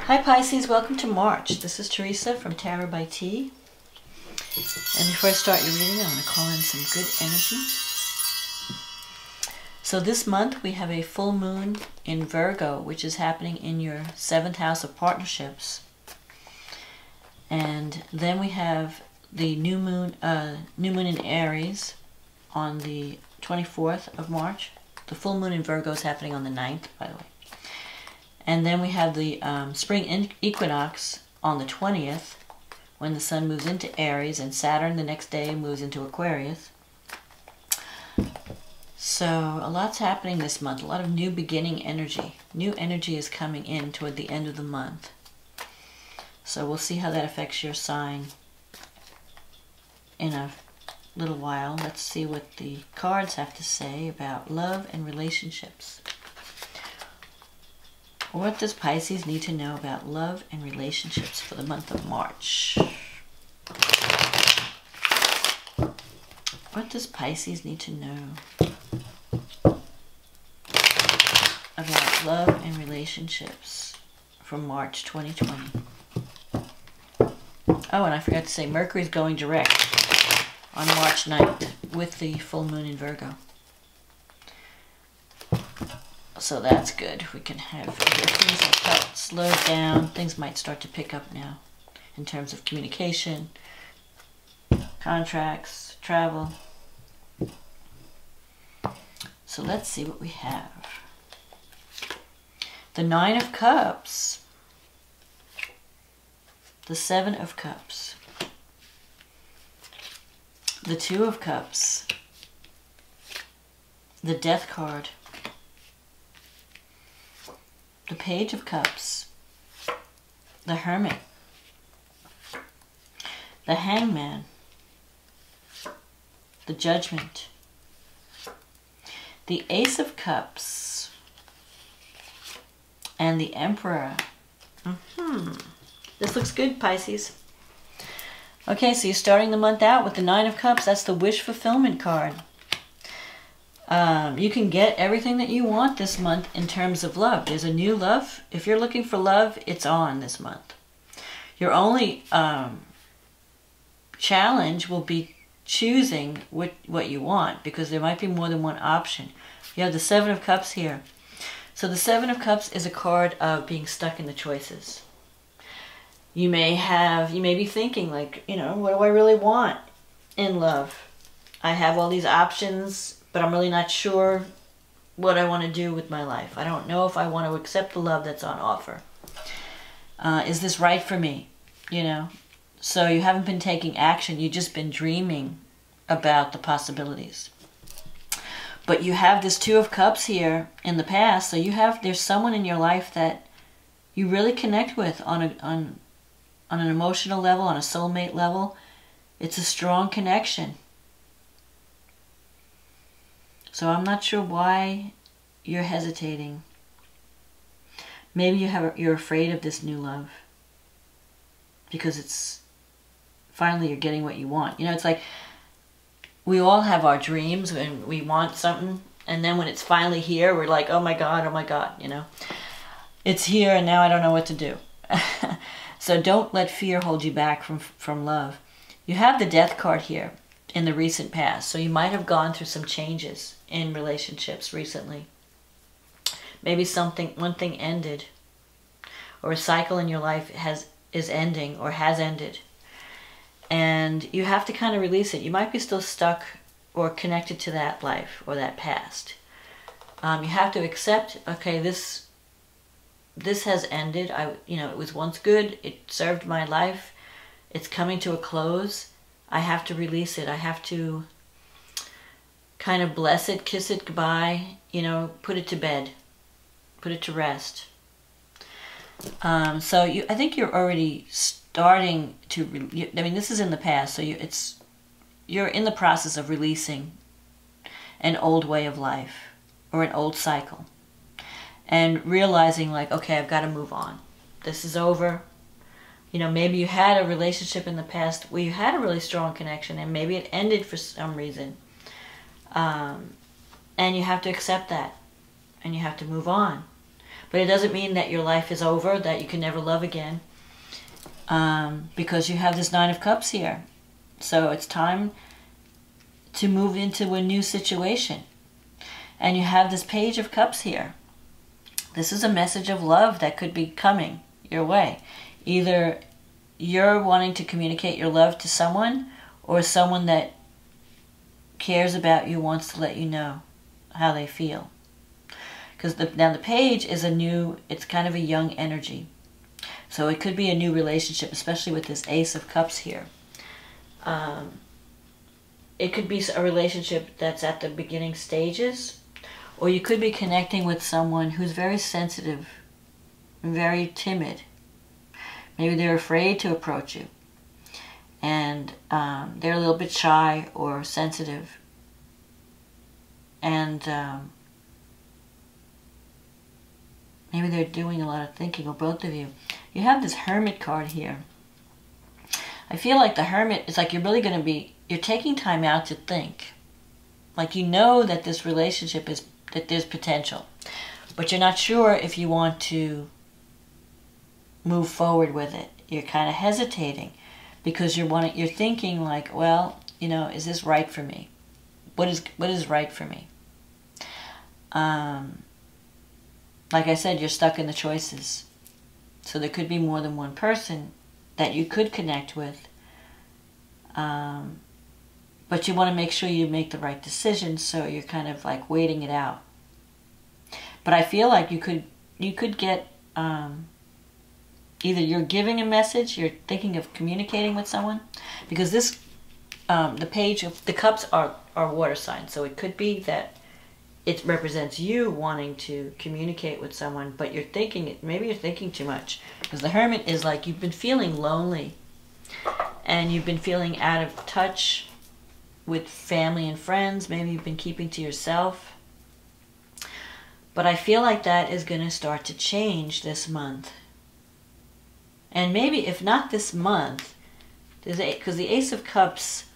Hi Pisces, welcome to March. This is Teresa from Tarot by T. And before I start your reading, I want to call in some good energy. So this month we have a full moon in Virgo, which is happening in your 7th house of partnerships. And then we have the new moon in Aries on the 24th of March. The full moon in Virgo is happening on the 9th, by the way. And then we have the spring equinox on the 20th, when the sun moves into Aries, and Saturn the next day moves into Aquarius. So a lot's happening this month, a lot of new beginning energy. New energy is coming in toward the end of the month. So we'll see how that affects your sign in a little while. Let's see what the cards have to say about love and relationships. What does Pisces need to know about love and relationships for the month of March? What does Pisces need to know about love and relationships for March 2020? Oh, and I forgot to say, Mercury's going direct on March 9th with the full moon in Virgo. So that's good. We can have things that felt slowed down. Things might start to pick up now in terms of communication, contracts, travel. So let's see what we have. The 9 of Cups, the 7 of Cups, the 2 of Cups, the Death card, the Page of Cups, the Hermit, the Hangman, the Judgment, the Ace of Cups, and the Emperor. This looks good, Pisces. Okay, so you're starting the month out with the 9 of Cups. That's the wish fulfillment card. You can get everything that you want this month in terms of love. There's a new love. If you're looking for love, it's on this month. Your only challenge will be choosing what you want, because there might be more than one option. You have the 7 of Cups here. So the 7 of Cups is a card of being stuck in the choices. You may be thinking like, you know, what do I really want in love? I have all these options, but I'm really not sure what I want to do with my life. I don't know if I want to accept the love that's on offer. Is this right for me? You know? So you haven't been taking action. You've just been dreaming about the possibilities. But you have this 2 of Cups here in the past. So there's someone in your life that you really connect with on an emotional level, on a soulmate level. It's a strong connection. So I'm not sure why you're hesitating. Maybe you're afraid of this new love, because finally you're getting what you want. You know, it's like we all have our dreams and we want something, and then when it's finally here, we're like, oh my God, you know. It's here and now I don't know what to do. So don't let fear hold you back from love. You have the Death card here in the recent past, so you might have gone through some changes in relationships recently. Maybe one thing ended, or a cycle in your life is ending or has ended, and you have to kind of release it. You might be still stuck or connected to that life or that past. You have to accept, okay, this has ended. It was once good. It served my life. It's coming to a close. I have to release it. I have to kind of bless it, kiss it goodbye, you know, put it to bed, put it to rest. So I think you're already starting to, this is in the past, so you're in the process of releasing an old way of life or an old cycle, and realizing like, okay, I've got to move on. This is over. You know, maybe you had a relationship in the past where you had a really strong connection, and maybe it ended for some reason. And you have to accept that, and you have to move on. But it doesn't mean that your life is over, that you can never love again. Because you have this Nine of Cups here. So it's time to move into a new situation. And you have this Page of Cups here. This is a message of love that could be coming your way. Either you're wanting to communicate your love to someone, or someone that cares about you wants to let you know how they feel. Because now the Page is it's kind of a young energy. So it could be a new relationship, especially with this Ace of Cups here. It could be a relationship that's at the beginning stages, or you could be connecting with someone who's very sensitive and very timid. Maybe they're afraid to approach you, and they're a little bit shy or sensitive. And maybe they're doing a lot of thinking, or both of you. You have this Hermit card here. I feel like the Hermit is like you're really going to be, you're taking time out to think. Like you know that this relationship is, that there's potential. But you're not sure if you want to move forward with it. You're kind of hesitating because you're thinking like, well, you know, is this right for me? What is right for me? Like I said, you're stuck in the choices. So there could be more than one person that you could connect with. But you want to make sure you make the right decision, so you're kind of like waiting it out. But I feel like you could get either you're giving a message, you're thinking of communicating with someone, because this the Page of the Cups are water signs, so it could be that it represents you wanting to communicate with someone, but you're thinking, maybe you're thinking too much. Because the Hermit is like you've been feeling lonely, and you've been feeling out of touch with family and friends. Maybe you've been keeping to yourself. But I feel like that is going to start to change this month. And maybe if not this month, because the Ace of Cups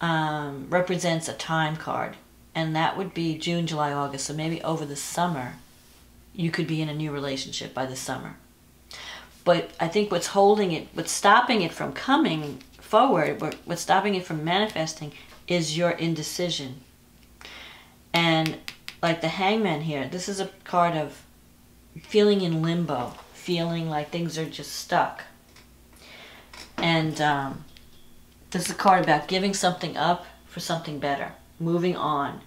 represents a time card. And that would be June, July, August. So maybe over the summer, you could be in a new relationship by the summer. But I think what's stopping it from coming forward, what's stopping it from manifesting is your indecision. And like the Hangman here, this is a card of feeling in limbo, feeling like things are just stuck. And this is a card about giving something up for something better, moving on.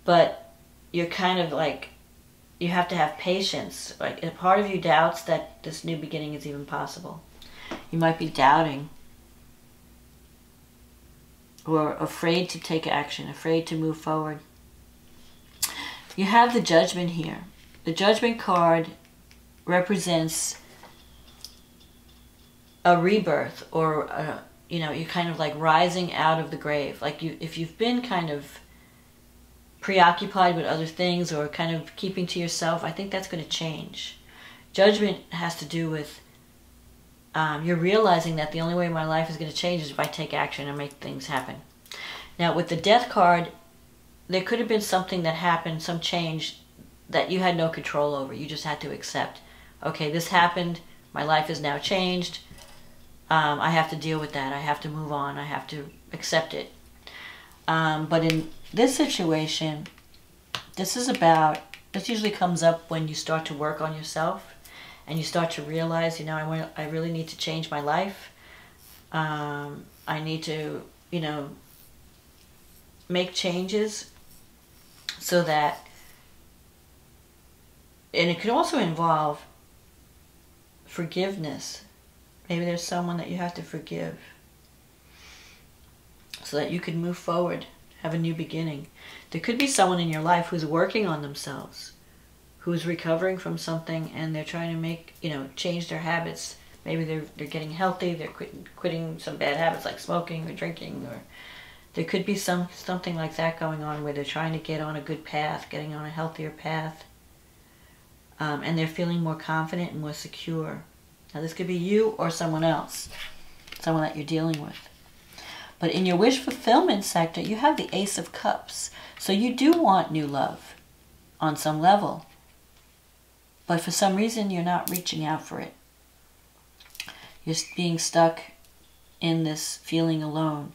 But you're kind of like, you have to have patience. Like a part of you doubts that this new beginning is even possible. You might be doubting, or afraid to take action, afraid to move forward. You have the Judgment here. The Judgment card represents a rebirth, or you know, you're kind of like rising out of the grave. Like if you've been kind of preoccupied with other things, or kind of keeping to yourself, I think that's going to change. Judgment has to do with you're realizing that the only way my life is going to change is if I take action and make things happen. Now with the Death card, there could have been something that happened, some change that you had no control over. You just had to accept. Okay, this happened. My life is now changed. I have to deal with that. I have to move on. I have to accept it. But in this situation, this usually comes up when you start to work on yourself and you start to realize, you know, I really need to change my life. I need to, you know, make changes so that, and it could also involve forgiveness. Maybe there's someone that you have to forgive so that you can move forward, have a new beginning. There could be someone in your life who's working on themselves, who's recovering from something, and they're trying to make, you know, change their habits. Maybe they're getting healthy, they're quitting some bad habits like smoking or drinking, or there could be something like that going on where they're trying to get on a good path, getting on a healthier path, and they're feeling more confident and more secure. Now this could be you or someone else, someone that you're dealing with. But in your wish fulfillment sector, you have the Ace of Cups. So you do want new love on some level. but for some reason you're not reaching out for it. You're being stuck in this feeling alone.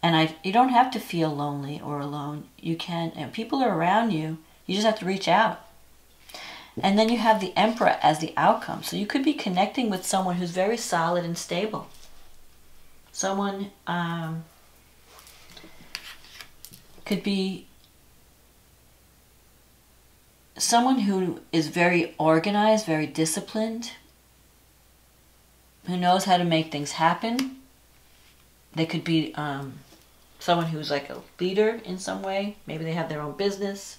And you don't have to feel lonely or alone. You can, and people are around you. You just have to reach out. And then you have the Emperor as the outcome. So you could be connecting with someone who's very solid and stable. Someone could be someone who is very organized, very disciplined, who knows how to make things happen. They could be someone who's like a leader in some way. Maybe they have their own business,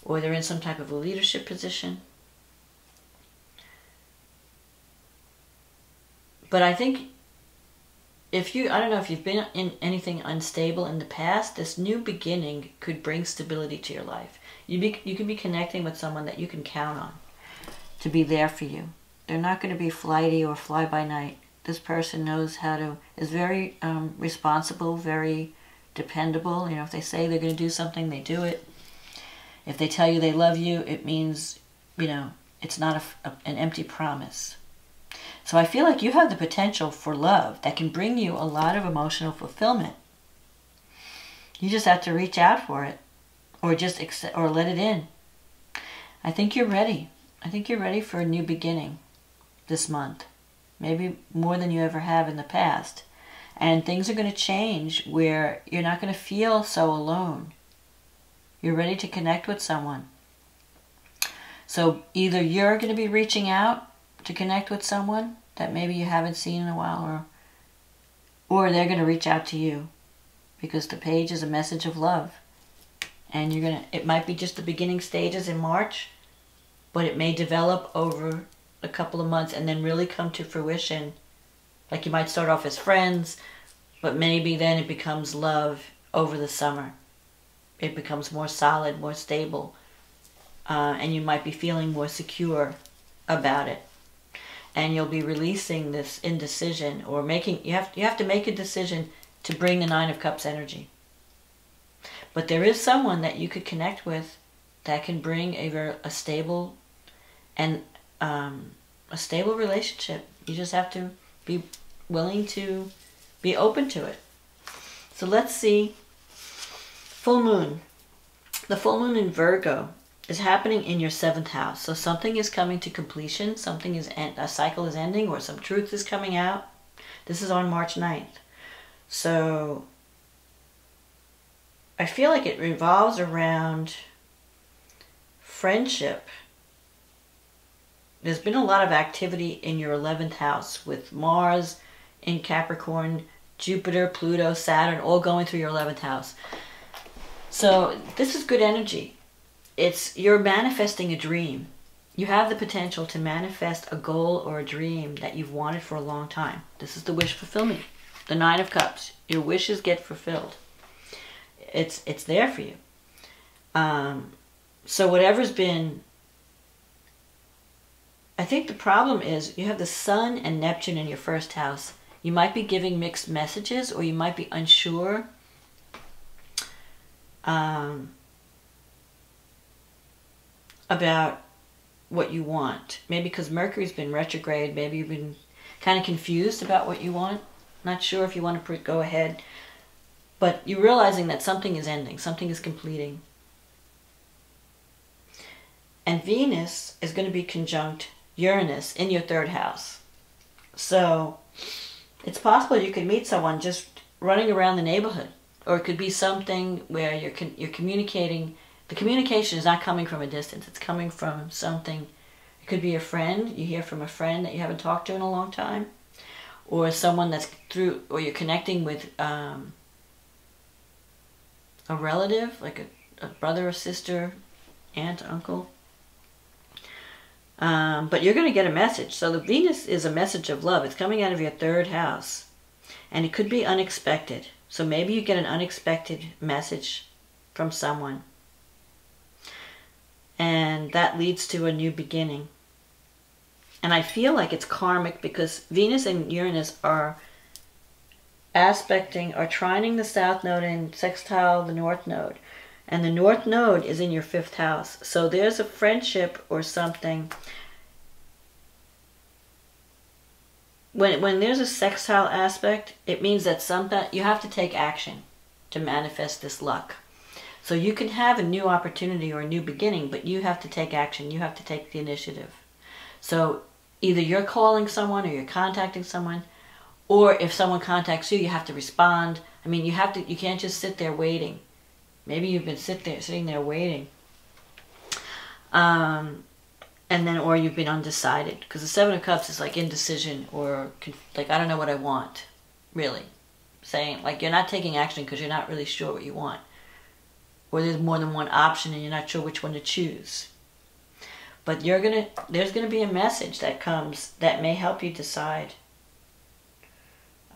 or they're in some type of a leadership position. But I think I don't know if you've been in anything unstable in the past, this new beginning could bring stability to your life. You can be connecting with someone that you can count on to be there for you. They're not going to be flighty or fly by night. This person knows is very responsible, very dependable. You know, if they say they're going to do something, they do it. If they tell you they love you, it means, you know, it's not an empty promise. So I feel like you have the potential for love that can bring you a lot of emotional fulfillment. You just have to reach out for it, or just accept, or let it in. I think you're ready. I think you're ready for a new beginning this month. Maybe more than you ever have in the past. And things are going to change where you're not going to feel so alone. You're ready to connect with someone. So either you're going to be reaching out to connect with someone that maybe you haven't seen in a while, or they're going to reach out to you, because the page is a message of love. And it might be just the beginning stages in March, but it may develop over a couple of months and then really come to fruition. Like you might start off as friends, but maybe then it becomes love over the summer. It becomes more solid, more stable, and you might be feeling more secure about it. And you'll be releasing this indecision, or you have to make a decision to bring the Nine of Cups energy. But there is someone that you could connect with that can bring a stable and a stable relationship. You just have to be willing to be open to it. So let's see. Full moon. The full moon in Virgo is happening in your 7th house. So something is coming to completion. A cycle is ending, or some truth is coming out. This is on March 9th. So I feel like it revolves around friendship. There's been a lot of activity in your 11th house with Mars in Capricorn, Jupiter, Pluto, Saturn, all going through your 11th house. So this is good energy. You're manifesting a dream. You have the potential to manifest a goal or a dream that you've wanted for a long time. This is the wish fulfillment. The Nine of Cups. Your wishes get fulfilled. It's there for you. So whatever's been... I think the problem is you have the Sun and Neptune in your 1st house. You might be giving mixed messages, or you might be unsure. About what you want. Maybe because Mercury's been retrograde, maybe you've been kind of confused about what you want. Not sure if you want to go ahead. But you're realizing that something is ending, something is completing. And Venus is going to be conjunct Uranus in your 3rd house. So it's possible you could meet someone just running around the neighborhood. Or it could be something where you're communicating. The communication is not coming from a distance. It's coming from something. It could be a friend. You hear from a friend that you haven't talked to in a long time. Or someone or you're connecting with a relative, like a brother or sister, aunt, uncle. But you're going to get a message. So the Venus is a message of love. It's coming out of your 3rd house. And it could be unexpected. So maybe you get an unexpected message from someone. And that leads to a new beginning. And I feel like it's karmic because Venus and Uranus are trining the South Node and sextile the North Node. And the North Node is in your 5th house. So there's a friendship or something. When there's a sextile aspect, it means that sometimes you have to take action to manifest this luck. So you can have a new opportunity or a new beginning, but you have to take action. You have to take the initiative. So either you're calling someone or you're contacting someone, or if someone contacts you, you have to respond. I mean, you can't just sit there waiting. Maybe you've been sitting there waiting. Or you've been undecided. Because the 7 of Cups is like indecision, or like, I don't know what I want, really. Saying, like, you're not taking action because you're not really sure what you want. Or there's more than one option and you're not sure which one to choose. But there's gonna be a message that comes that may help you decide.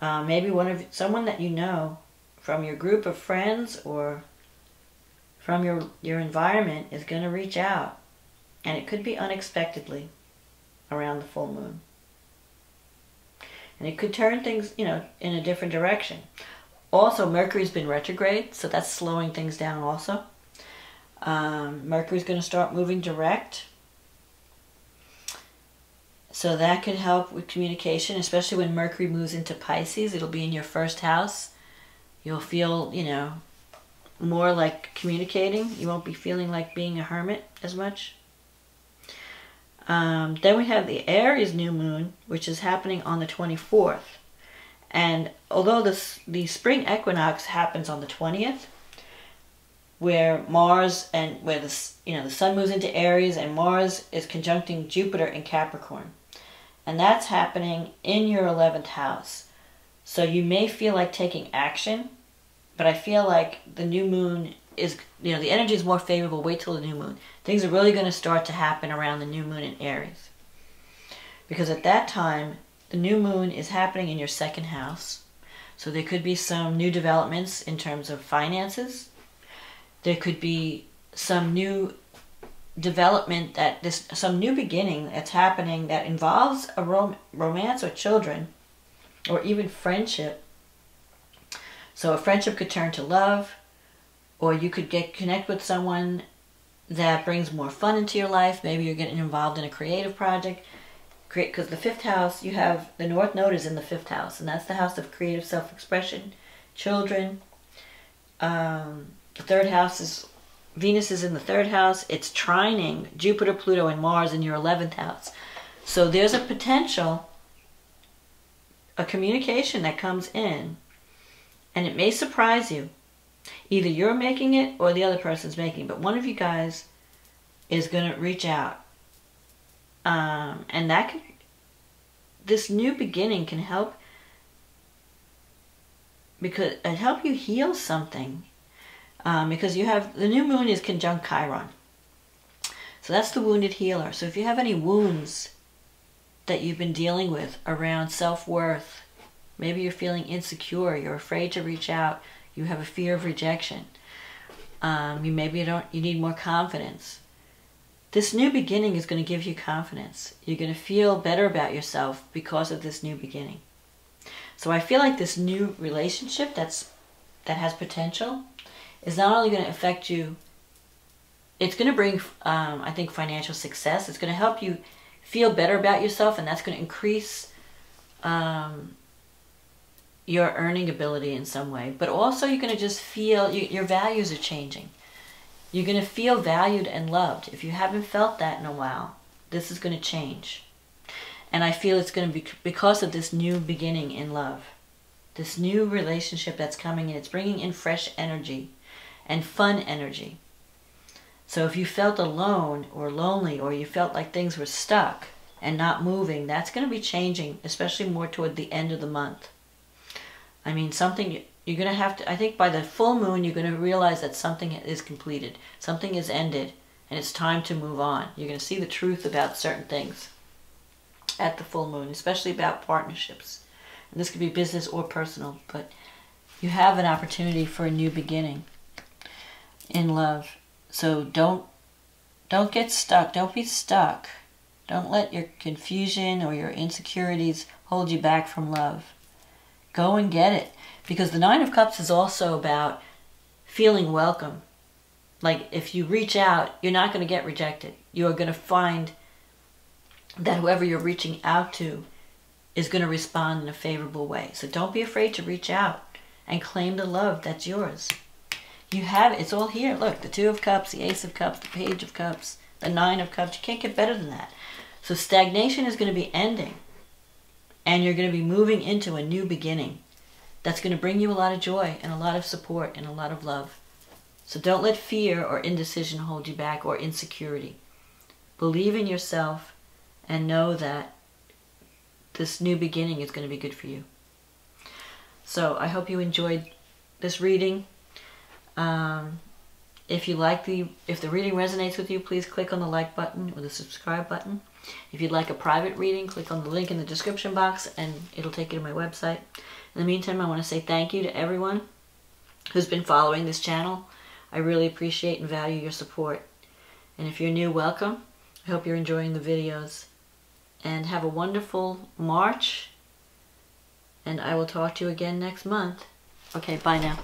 Maybe someone that you know from your group of friends or from your environment is going to reach out. And it could be unexpectedly around the full moon. And it could turn things, in a different direction. Also, Mercury's been retrograde, so that's slowing things down also. Mercury's going to start moving direct. So that could help with communication, especially when Mercury moves into Pisces. It'll be in your 1st house. You'll feel, more like communicating. You won't be feeling like being a hermit as much. Then we have the Aries new moon, which is happening on the 24th. And although the spring equinox happens on the 20th, where the sun moves into Aries and Mars is conjuncting Jupiter in Capricorn. And that's happening in your 11th house. So you may feel like taking action, but I feel like the new moon is, the energy is more favorable. Wait till the new moon. Things are really going to start to happen around the new moon in Aries. Because at that time, the new moon is happening in your 2nd house. So there could be some new developments in terms of finances. There could be some new development, some new beginning that's happening that involves a romance or children, or even friendship. So a friendship could turn to love, or you could connect with someone that brings more fun into your life. Maybe you're getting involved in a creative project. Because the 5th house, you have the North Node is in the 5th house, and that's the house of creative self-expression, children. The 3rd house is Venus is in the 3rd house. It's trining Jupiter, Pluto, and Mars in your 11th house. So there's a potential, a communication that comes in, and it may surprise you. Either you're making it or the other person's making it, but one of you guys is going to reach out. And this new beginning can help, because it help you heal something. Because you have, the new moon is conjunct Chiron. So that's the wounded healer. So if you have any wounds that you've been dealing with around self-worth, maybe you're feeling insecure, you're afraid to reach out, you have a fear of rejection, you need more confidence. This new beginning is going to give you confidence. You're going to feel better about yourself because of this new beginning. So I feel like this new relationship that has potential is not only going to affect you, it's going to bring, I think, financial success. It's going to help you feel better about yourself, and that's going to increase your earning ability in some way. But also you're going to just feel, your values are changing. You're going to feel valued and loved. If you haven't felt that in a while, this is going to change. And I feel it's going to be because of this new beginning in love. This new relationship that's coming in. It's bringing in fresh energy and fun energy. So if you felt alone or lonely, or you felt like things were stuck and not moving, that's going to be changing, especially more toward the end of the month. I mean, something you're going to have to, I think by the full moon, you're going to realize that something is completed. Something is ended, and it's time to move on. You're going to see the truth about certain things at the full moon, especially about partnerships. And this could be business or personal, but you have an opportunity for a new beginning in love. So don't get stuck. Don't be stuck. Don't let your confusion or your insecurities hold you back from love. Go and get it. Because the 9 of Cups is also about feeling welcome. Like, if you reach out, you're not going to get rejected. You're going to find that whoever you're reaching out to is going to respond in a favorable way. So don't be afraid to reach out and claim the love that's yours. You have it. It's all here. Look, the Two of Cups, the Ace of Cups, the Page of Cups, the Nine of Cups. You can't get better than that. So stagnation is going to be ending. And you're going to be moving into a new beginning that's going to bring you a lot of joy and a lot of support and a lot of love. So don't let fear or indecision hold you back, or insecurity. Believe in yourself and know that this new beginning is going to be good for you. So I hope you enjoyed this reading. If the reading resonates with you, please click on the like button or the subscribe button. If you'd like a private reading, click on the link in the description box and it'll take you to my website. In the meantime, I want to say thank you to everyone who's been following this channel. I really appreciate and value your support. And if you're new, welcome. I hope you're enjoying the videos. And have a wonderful March. And I will talk to you again next month. Okay, bye now.